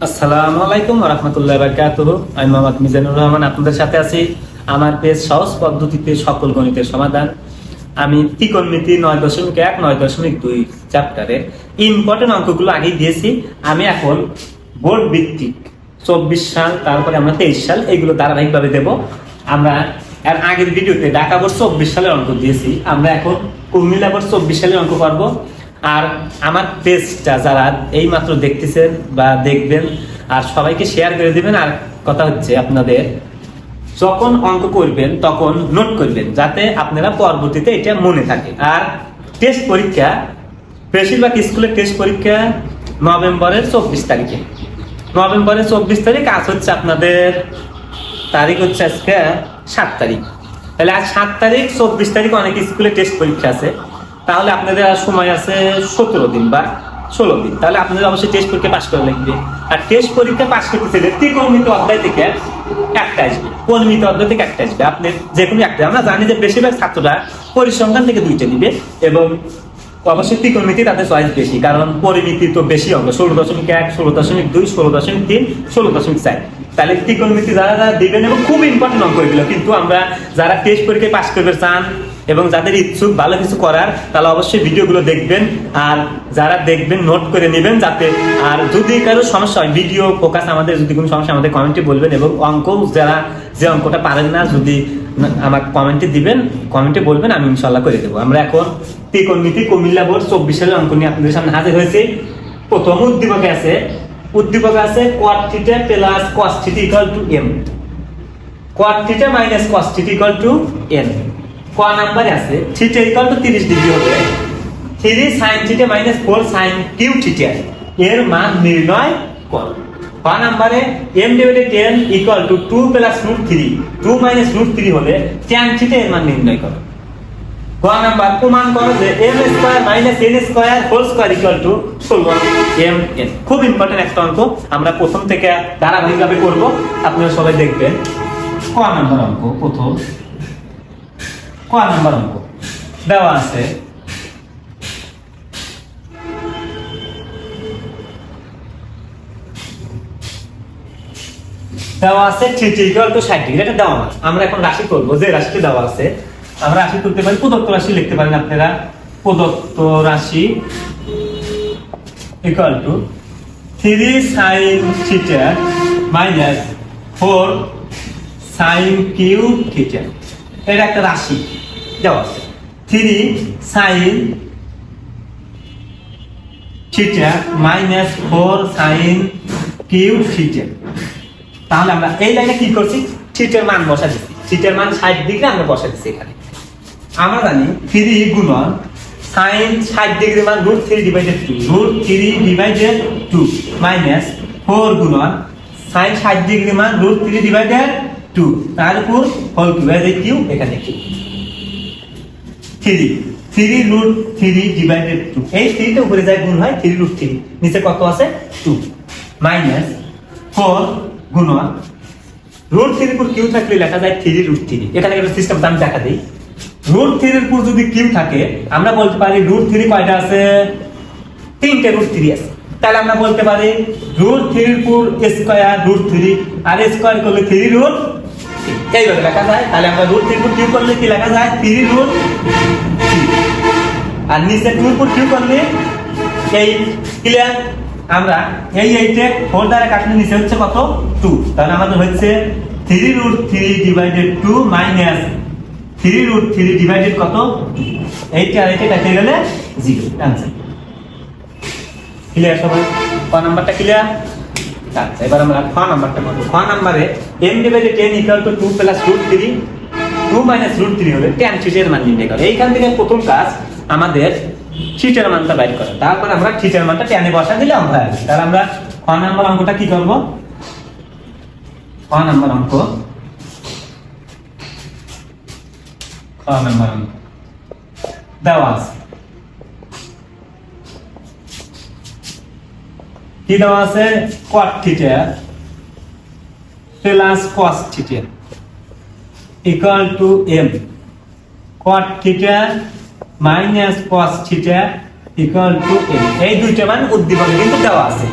আসসালামু আলাইকুম ওয়া রাহমাতুল্লাহি ওয়া বারাকাতুহু। আমি মোহাম্মদ মিজানুর রহমান, আপনাদের সাথে আছি আমার পেজ সহজ পদ্ধতিতে সকল গণিতের সমাধান। আমি ত্রিকোণমিতি 9.1 9.2 চ্যাপ্টারে ইম্পর্টেন্ট অঙ্কগুলো আগেই দিয়েছি। আমি এখন বোর্ড ভিত্তিক 24 সাল, তারপরে আমরা 23 সাল, এগুলো ধারাবাহিকভাবে দেব। আমরা এর আগের ভিডিওতে ঢাকা বোর্ড 24 সালের অঙ্ক দিয়েছি, আমরা এখন কুমিল্লা বোর্ড 24 সালের অঙ্ক করব। আর আমার পেজটা যারা এই মাত্র দেখতেছেন বা দেখবেন, আর সবাইকে শেয়ার করে দিবেন। আর কথা হচ্ছে, আপনাদের যখন অঙ্ক করবেন তখন নোট করবেন, যাতে আপনারা পরবর্তীতে এটা মনে থাকে। আর টেস্ট পরীক্ষা, বেশিরভাগ স্কুলের টেস্ট পরীক্ষা নভেম্বরের 24 তারিখে। নভেম্বরের 24 তারিখ, আজ হচ্ছে আপনাদের তারিখ হচ্ছে আজকে 7 তারিখ। তাহলে আজ 7 তারিখ, 24 তারিখ অনেক স্কুলে টেস্ট পরীক্ষা আছে। তাহলে আপনাদের আর সময় আছে 17 দিন বা 16 দিন। তাহলে আপনাদের অবশ্যই টেস্ট পরীক্ষা পাশ করা লাগবে। আর টেস্ট পরীক্ষা পাশ করতে চাইলে ত্রিকোণমিতি অধ্যায় থেকে একটা আসবে, কোণমিতি অধ্যায় থেকে একটা আসবে। আপনি যে কোনো একটা, আমরা জানি যে বেশিরভাগ ছাত্ররা পরিসংখ্যান থেকে 2টা দিবে, এবং অবশ্যই ত্রিকোণমিতি তাদের চয়েস বেশি, কারণ পরিমিতি তো বেশি অঙ্ক, 16.1, 16.2, 16.3, 16.4। তাহলে ত্রিকোণমিতি যারা যারা দিবেন, এবং খুব ইম্পর্টেন্ট অঙ্ক এগুলো। কিন্তু আমরা যারা টেস্ট পরীক্ষায় পাশ করতে চান এবং যাদের ইচ্ছুক ভালো কিছু করার, তাহলে অবশ্যই ভিডিওগুলো দেখবেন। আর যারা দেখবেন নোট করে নেবেন, যাতে আর যদি কারো সমস্যা হয়, ভিডিও ফোকাস আমাদের যদি কোনো সমস্যা আমাদের কমেন্টে বলবেন। এবং অঙ্ক যারা যে অঙ্কটা পারেন না, যদি আমার কমেন্টে দিবেন, কমেন্টে বলবেন, আমি ইনশাল্লাহ করে দেবো। আমরা এখন ত্রিকোণমিতি কুমিল্লা বোর্ড 24 সালের অঙ্ক নিয়ে আপনাদের সামনে হাজির হয়েছি। প্রথম উদ্দীপকে আছে cot θ plus cos θ equal to m, cot θ minus cos θ equal to n। ক নাম্বারে আছে θ ইকুয়াল টু 30 ডিগ্রি হবে 3 sin θ মাইনাস 4 sin কিউ θ এর মান নির্ণয় করো। ক নাম্বারে m divided n equal to 2 plus √3, 2 minus √3 হলে tan θ এর মান নির্ণয় করো। ক নাম্বার প্রমাণ করো যে m square minus n square whole square equal to 16m। খুব ইম্পর্টেন্ট একটা অঙ্ক, আমরা প্রথম থেকে ধারাবাহিকভাবে করব, আপনারা সবাই দেখবেন। ক নাম্বার অঙ্ক, প্রথম ক নাম্বার অঙ্ক দেওয়া আছে θ ইকুয়াল টু 60 ডিগ্রি। এটা দেওয়া না, আমরা এখন রাশি করব। যে রাশিটা দেওয়া আছে আমরা রাশি করতে পারি, প্রদত্ত রাশি লিখতে পারেন আপনারা। প্রদত্ত রাশি equal to 3 sin θ minus 4 sin cube θ। এটা একটা রাশি দেওয়া আছে, 3 sin θ মাইনাস 4 sin কিউ θ। তাহলে আমরা এই লাইনে কি করছি, θ এর মান বসা দিচ্ছি। θ এর মান 60 ডিগ্রি আমরা বসা দিচ্ছি এখানে। আমরা জানি 3 গুণন sin 60 ডিগ্রি মান √3 ডিভাইডেড 2, √3 ডিভাইডেড 2 মাইনাস 4 গুণন sin 60 ডিগ্রি মান √3 ডিভাইডেড 2, তার উপর হোল কিউ, এখানে কিউ। 3 √3 ডিভাইডেড 2, এই 3 তে উপরে যায় গুণ হয় 3 √3, নিচে কত আছে 2 মাইনাস 4 গুণন √3 এর উপর কিউ থাকলে লেখা যায় 3 √3। এখানে একটা সিস্টেম আমি দেখা দেই। √3 এর উপর যদি কিউ থাকে, আমরা বলতে পারি √3 কয়টা আছে, 3টে √3 আছে। তাহলে আমরা বলতে পারি √3 এর উপর স্কয়ার √3, আর স্কয়ার করলে 3 √3, এইভাবে লেখা যায়। তাহলে আমরা √3 এর উপর কিউ করলে কি লেখা যায়, 3 √3, আর নিচে 2 এর উপর কিউ করলে এই ক্লিয়ার। আমরা এই 4 দ্বারা কাটলে নিচে হচ্ছে কত, 2। তাহলে আমাদের হচ্ছে 3 √3 ডিভাইডেড 2 মাইনাস 3 √3 ডিভাইডেড কত, এইটা আর এইটা কেটে গেলে 0, आंसर ক্লিয়ার সবাই? ক নাম্বারটা ক্লিয়ার? আচ্ছা, এবার আমরা খ নাম্বারটা করব। খ নম্বরে m divided n equal to 2 plus √3, 2 minus √3 হলে tan θ এর মান নির্ণয় করো। এইখান থেকে প্রথম কাজ আমাদের θ এর মানটা বাইর করা, তারপর আমরা θ এর মানটা tan এ বসা দিলে অঙ্ক হয়ে যাবে। তাহলে আমরা খ নাম্বার অঙ্কটা কি করব, খ নাম্বার অঙ্ক দেওয়া আছে, কি দেওয়া আছে, cot θ plus cos θ equal to m, cot θ minus cos θ equal to m। এই দুইটা মান উদ্দীপকে কিন্তু দেওয়া আছে।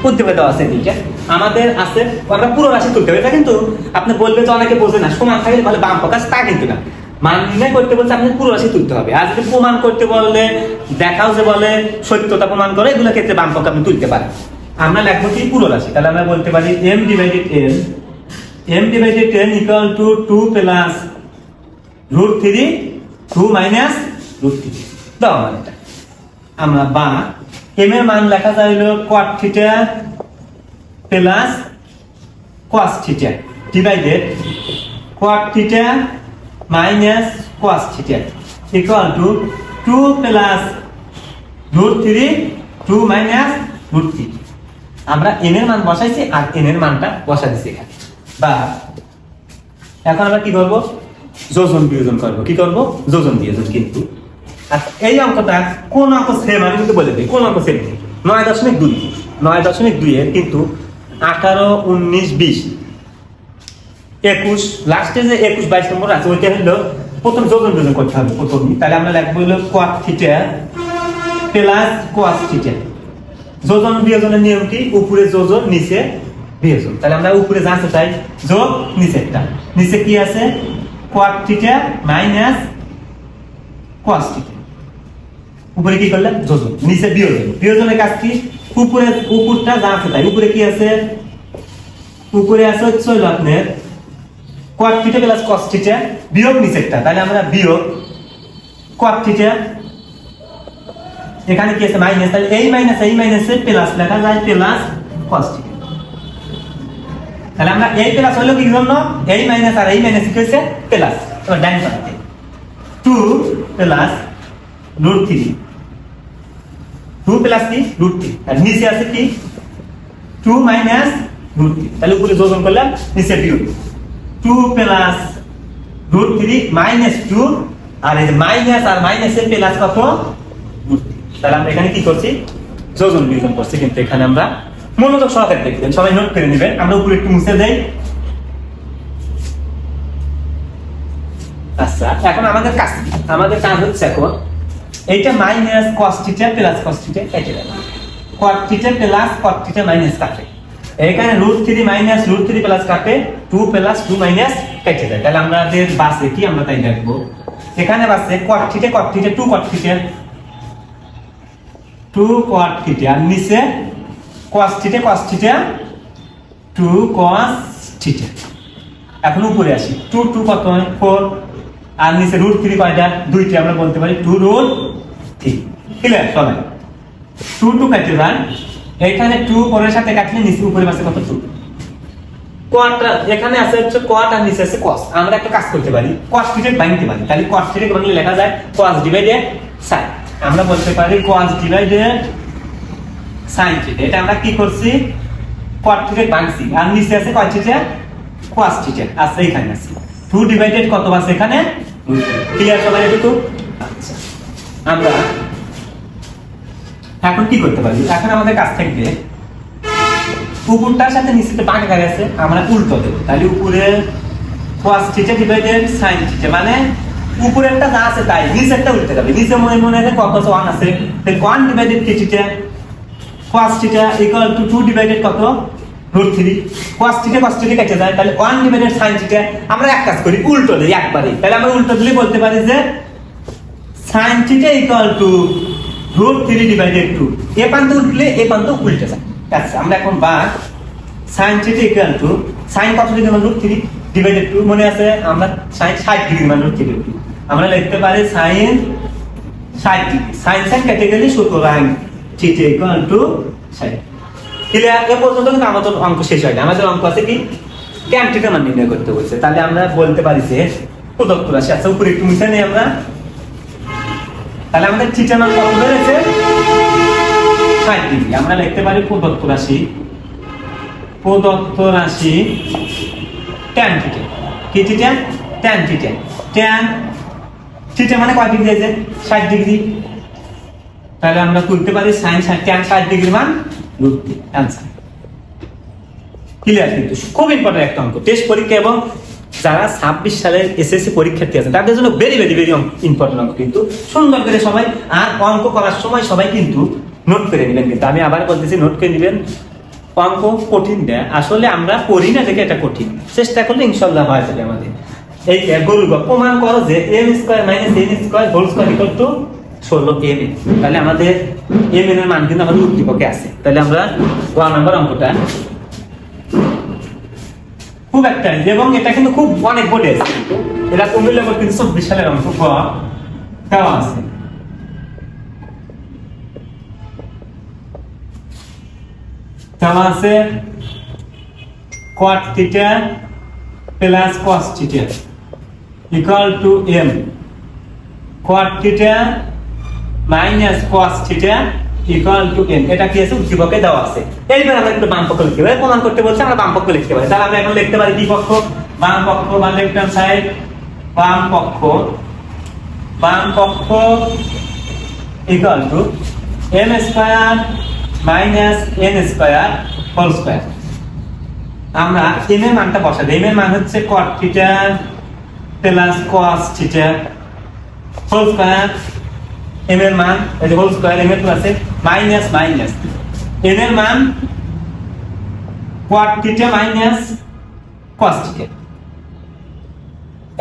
উদ্দীপকে দেওয়া আছে দুইটা আমাদের আছে আমরা পুরো রাশি তুলতে হবে। এটা কিন্তু আপনি বলবে যে অনেকে বোঝে না, সমান থাকলে ভালো বাম পক্ষ আছে, তা কিন্তু না। মান নির্ণয় করতে বলতে আপনি পুরো রাশি তুলতে হবে। আর যদি প্রমাণ করতে বললে, দেখাও যে বলে সত্যতা প্রমাণ করে, এগুলো ক্ষেত্রে বাম পক্ষ আপনি তুলতে পারেন। আমরা লিখবো কি পুরো রাশি, তাহলে আমরা বলতে পারি m divided n, m divided n equal to 2 plus √3 2 minus √3 দাও। মানে এটা আমরা বা m এর মান লেখা যায় হলো cot theta plus cos theta divided cot theta minus cos theta equal to 2 plus √3 2 minus √3। আমরা n এর মান বসাইছি আর n এর মানটা বসা দিছি এখানে। বা এখন আমরা কি করব, যোজন বিয়োজন করব। কি করব, যোজন বিয়োজন। কিন্তু আচ্ছা এই অঙ্কটা কোন অঙ্ক সেম আমি কিন্তু বলে দিই, কোন অঙ্ক সেম 9.2 9.2 এর কিন্তু 18 19 20 21 লাস্টে যে 21 22 নম্বর আছে ওইটা হলো প্রথম যোজন বিয়োজন করতে হবে প্রথমে। তাহলে আমরা লিখব হলো cot theta plus cos theta. যোজন বিয়োজনের নিয়ম কি, উপরে যোজন নিচে বিয়োজন। তাহলে আমরা উপরে যা আছে তাই যোগ, নিচেরটা নিচে কি আছে cot theta minus cos theta. উপরে কি করলে যোজন, নিচে বিয়োজন। বিয়োজনের কাজ কি, উপরে উপরটা যা আছে তাই উপরে কি আছে, উপরে আছে হচ্ছে হলো আপনার cot theta plus cos theta বিয়োগ নিচেরটা। তাহলে আমরা বিয়োগ cot থিটা, এখানে কি আছে মাইনাস, তাহলে এই মাইনাসে প্লাস লেখা যায় প্লাস cos থিটা। তাহলে আমরা এই প্লাস হলো কি জন্য, এই মাইনাস আর এই মাইনাস কি হইছে প্লাস। এবার ডান পাশে 2 প্লাস √3 2 প্লাস কি √3 আর নিচে আছে কি 2 মাইনাস √3। তাহলে উপরে যোজন করলাম, নিচে বিয়োগ 2 প্লাস √3 মাইনাস 2 আর এই যে মাইনাস আর মাইনাসের প্লাস কত √3। তাহলে আমরা এখানে কি করছি, যোজন বিয়োজন করছি। কিন্তু এখানে আমরা মনোযোগ সহকারে দেখবেন, সবাই নোট করে নেবেন। আমরা উপরে একটু মুছে দেই। আচ্ছা এখন আমাদের কাজ হচ্ছে এখন এইটা minus cos theta plus cos theta কেটে দেব, cot theta plus cot theta minus কাটে, এখানে √3 মাইনাস √3 প্লাস কাটে 2 প্লাস 2 মাইনাস কেটে দেয়। তাহলে আমাদের বাসে কি আমরা তাই দেখবো, এখানে বাসে cot theta 2 cot theta 2 cot theta আর নিচে cos থিটা 2 cos থিটা। এখন উপরে আসি 2 2 কত হয় 4 আর নিচে √3 কয়টা দুইটা, আমরা বলতে পারি 2 √3। ক্লিয়ার সবাই, 2 2 কেটে যান, এখানে 2 পরের সাথে কাটলে নিচে উপরে আছে কত 2 cot, এখানে আছে হচ্ছে cot আর নিচে আছে cos। আমরা একটা কাজ করতে পারি, cos থিটা ভাঙতে পারি। তাহলে cos থিটা ভাঙলে লেখা যায় cos ডিভাইডেড sin। আমরা বলতে পারি cos ডিভাইডেড sin থিটা। এটা আমরা কি করছি, cot থিটা ভাঙছি আর নিচে আছে cos থিটা cos থিটা আছে, এখানে আছে 2 ডিভাইডেড কত আছে এখানে। ক্লিয়ার সবাই এটুকু। আচ্ছা আমরা এখন কি করতে পারি, এখন আমাদের কাছ থেকে উপরটার সাথে নিচেতে ভাগাকার আছে, আমরা উল্টো দেব। তাহলে উপরে cos theta divided sin theta, মানে উপরেরটা যা আছে তাই নিচেরটা উল্টে যাবে। নিচে মনে আছে কত 1 আছে, তাহলে 1 divided theta cos theta equal to 2 divided কত √3 cos থিটা কেটে যায়। তাহলে 1 ডিভাইডেড sin থিটা, আমরা এক কাজ করি উল্টো দেই একবারে। তাহলে আমরা উল্টো দিলে বলতে পারি যে sin theta equal to √3 divided 2, এ প্রান্ত উল্টলে এ প্রান্ত উল্টে যায়। আচ্ছা আমরা এখন বা sin theta equal to sin কত ডিগ্রি মান √3 ডিভাইডেড 2, মনে আছে আমরা sin 60 ডিগ্রি মান √3, আমরা লিখতে পারি sin 60 ডিগ্রি। sin কেটে গেলে সুতরাং থিটা ইকুয়াল টু 60। ক্লিয়ার? এ পর্যন্ত কিন্তু আমাদের অঙ্ক শেষ হয় না। আমাদের অঙ্ক আছে কি tan থিটা মান নির্ণয় করতে বলছে। তাহলে আমরা বলতে পারি যে প্রদত্ত রাশি, আচ্ছা উপরে একটু মুছে নেই আমরা। তাহলে আমাদের থিটা মান কত বেড়েছে 60 ডিগ্রি। আমরা লিখতে পারি প্রদত্ত রাশি tan থিটা। কি theta? tan theta. tan theta মানে কয় ডিগ্রি আছে 60 ডিগ্রি। তাহলে আমরা তুলতে পারি sin tan 60 ডিগ্রি মান √3 आंसर। ক্লিয়ার? কিন্তু খুব ইম্পর্টেন্ট একটা অঙ্ক, টেস্ট পরীক্ষা এবং যারা 26 সালের এসএসসি পরীক্ষার্থী আছে তাদের জন্য ভেরি ইম্পর্টেন্ট অঙ্ক। কিন্তু সুন্দর করে সবাই, আর অঙ্ক করার সময় সবাই কিন্তু নোট করে নেবেন। কিন্তু আমি আবার বলতেছি নোট করে নেবেন, অঙ্ক কঠিন দেয়, আসলে আমরা করি না দেখে এটা কঠিন, চেষ্টা করলে ইনশাল্লাহ হয় যাবে আমাদের। এই গরুর প্রমাণ করো যে m square minus n square whole square equal to 16 m। তাহলে আমাদের m এর মান কিন্তু আমাদের উদ্দীপকে আছে। তাহলে আমরা 1 নম্বর অঙ্কটা খুব একটা, এবং এটা কিন্তু খুব অনেক বোর্ডে আছে, কিন্তু এটা কুমিল্লা বোর্ড কিন্তু 24 সালের অঙ্ক দেওয়া আছে। দেওয়া আছে cot theta plus cos theta equal to m, cot theta minus cos theta equal to m। এটা কি আছে? উদ্দীপকে দেওয়া আছে। এইবার আমরা একটু বাম পক্ষ লিখতে পারি, প্রমাণ করতে বলছে আমরা বাম পক্ষ লিখতে পারি। তাহলে আমরা এখন লিখতে পারি কি পক্ষ? বাম পক্ষ বা লেফট হ্যান্ড সাইড। বাম পক্ষ equal to m square minus n square whole square. আমরা m এর মানটা বসা দেই। m এর মান হচ্ছে cot theta plus cos theta whole square. m এর মান এই যে হোল স্কয়ার, m এর প্লাসে মাইনাস মাইনাস n এর মান cot theta minus cos theta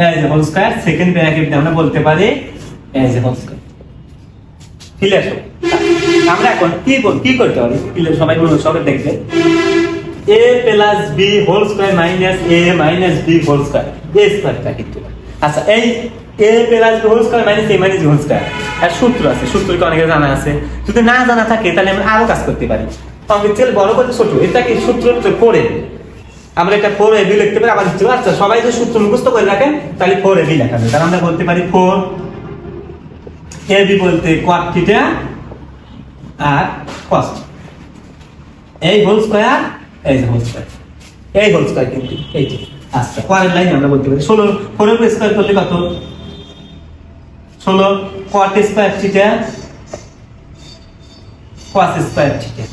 এই যে হোল স্কয়ার। সেকেন্ড ব্র্যাকেট দিয়ে আমরা বলতে পারি এই যে হোল স্কয়ার। ক্লিয়ার? আমরা এখন কি করতে পারি? ক্লিয়ার? সবাই বলুন, সবাই দেখবে a plus b whole square minus a minus b whole square, a স্কয়ারটা কিন্তু। আচ্ছা, এই a plus b whole square minus a minus b whole square এর সূত্র আছে, সূত্রটা অনেকে জানা আছে। যদি না জানা থাকে তাহলে আমরা আরো কাজ করতে পারি। অঙ্কের চেয়ে বড় করে ছোট, এটা কি সূত্র পড়ে আমরা এটা 4ab লিখতে পারি, আবার লিখতে পারি। আচ্ছা, সবাই যদি সূত্র মুখস্থ করে রাখেন তাহলে 4ab লেখা যাবে। তাহলে আমরা বলতে পারি 4ab বলতে cot থিটা আর cos এই হোল স্কয়ার, এই যে হোল স্কয়ার, এই হোল স্কয়ার কিন্তু এই যে। আচ্ছা, পরের লাইনে আমরা বলতে পারি 16 4 এর স্কয়ার করলে কত? 16 cot square theta cos square theta.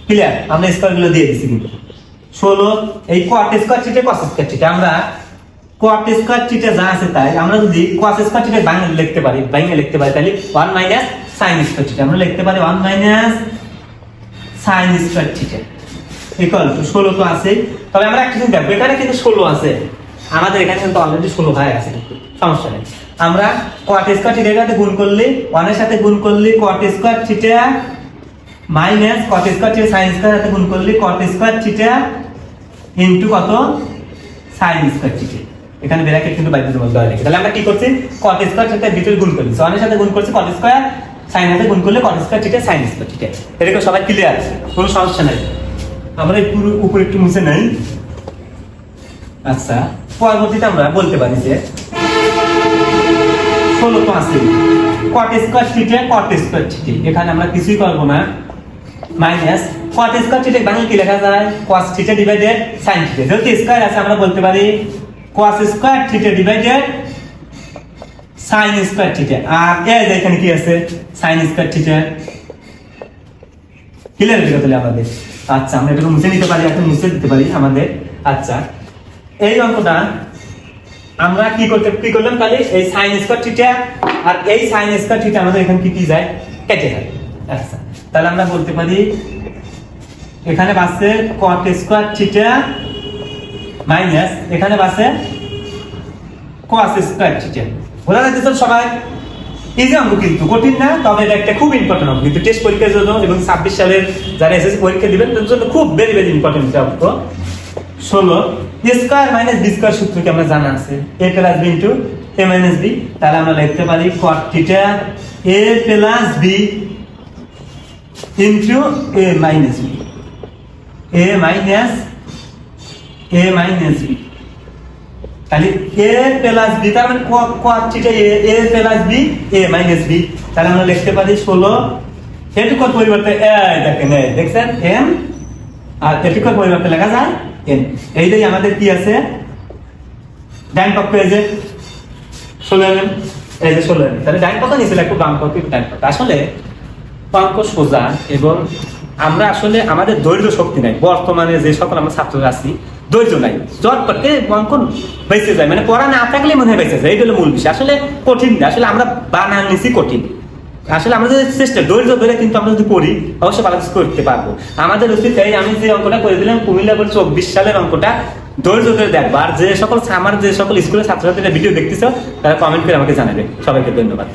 Clear? আমরা স্কয়ার গুলো দিয়ে দিছি কিন্তু 16 এই cot square theta cos square theta. আমরা cot স্কয়ার থিটা যা আছে তাই আমরা যদি cos স্কয়ার থিটা বাংলা লিখতে পারি, তাহলে 1 মাইনাস sin স্কয়ার থিটা আমরা লিখতে পারি 1 minus sin square theta equal to 16 তো আছে। তবে আমরা একটা জিনিস দেখব, এখানে কিন্তু 16 আছে, আমাদের এখানে কিন্তু অলরেডি 16 হয়ে আছে, সমস্যা নেই। আমরা cot স্কয়ার থিটার সাথে গুণ করলে 1 এর সাথে গুণ করলে cot square theta minus cot square theta sin square সাথে গুণ করলে cot স্কয়ার থিটা ইনটু কত? sin square theta. এখানে ব্র্যাকেট কিন্তু বাইরের মধ্যে দেওয়া আছে। তাহলে আমরা কি করছি? cot স্কয়ার থিটা ভিতরে গুণ করছি, 1 এর সাথে গুণ করছি cot স্কয়ার, sin এর সাথে গুণ করলে cot square theta sin square theta. এরকম সবাই ক্লিয়ার? কোনো সমস্যা নাই। আমরা এই পুরো উপরে একটু মুছে নাই। আচ্ছা, পরবর্তীতে আমরা বলতে পারি যে 16 তো আছে, cot square theta cot square theta, এখানে আমরা কিছুই করব না, minus cot square theta Bangla কি লেখা যায়? cos theta divided sin theta. যেহেতু স্কয়ার আছে আমরা বলতে পারি cos square theta divided sin square theta. আর এই যে এখানে কি আছে? sin square theta. ক্লিয়ার হয়ে গেল আমাদের? আচ্ছা, আমরা এটাকে মুছে নিতে পারি, এখন মুছে দিতে পারি আমাদের। আচ্ছা, এই অঙ্কটা আমরা কি করলাম? তাহলে এই sin স্কয়ার থিটা আর এই sin স্কয়ার থিটা আমাদের এখানে কি যায়? কেটে যায়। আচ্ছা, তাহলে আমরা বলতে পারি এখানে বাসে cot স্কয়ার থিটা মাইনাস এখানে বাসে cos স্কয়ার থিটা। বোঝা যাচ্ছে তো সবাই? ইজি অঙ্ক, কিন্তু কঠিন না। তবে এটা একটা খুব ইম্পর্টেন্ট অঙ্ক, কিন্তু টেস্ট পরীক্ষার জন্য এবং 26 সালের যারা এসএসসি পরীক্ষা দিবেন তাদের জন্য খুব ভেরি ভেরি ইম্পর্টেন্ট অঙ্ক। 16 স্কয়ার মাইনাস বি স্কয়ার সূত্র কি আমরা জানা আছে? a plus b into a minus b। তাহলে আমরা লিখতে পারি cot theta a plus b into a minus b, a minus b। তাহলে a প্লাস b, তার মানে cot theta a plus b a minus b। তাহলে আমরা লিখতে পারি 16 এটুকুর পরিবর্তে দেখেন দেখছেন m, আর এটুকুর পরিবর্তে লেখা যায় n। এইটাই আমাদের কি আছে? ডান পক্ষ এই যে 16 mm, এই যে 16 mm। তাহলে ডান পক্ষ নিচে লিখব, বাম পক্ষ ডান পক্ষ। আসলে অঙ্ক সোজা, এবং আমরা আসলে আমাদের ধৈর্য শক্তি নাই। বর্তমানে যে সকল আমরা ছাত্ররা আছি ধৈর্য নাই, জটপট অঙ্ক বেঁচে যায়, মানে পড়া না থাকলে মনে হয় বেঁচে যায়। এইটা হলো মূল বিষয়। আসলে কঠিন না, আসলে আমরা বানান নিছি কঠিন। আসলে আমরা যদি চেষ্টা ধৈর্য ধরে কিন্তু আমরা যদি পড়ি অবশ্যই ভালো কিছু করতে পারবো। আমাদের উচিত এই আমি যে অঙ্কটা করে দিলাম কুমিল্লা বোর্ড 24 সালের অঙ্কটা ধৈর্য ধরে দেখবো। আর যে সকল আমার যে সকল স্কুলের ছাত্রছাত্রীরা ভিডিও দেখতেছ তারা কমেন্ট করে আমাকে জানাবে। সবাইকে ধন্যবাদ।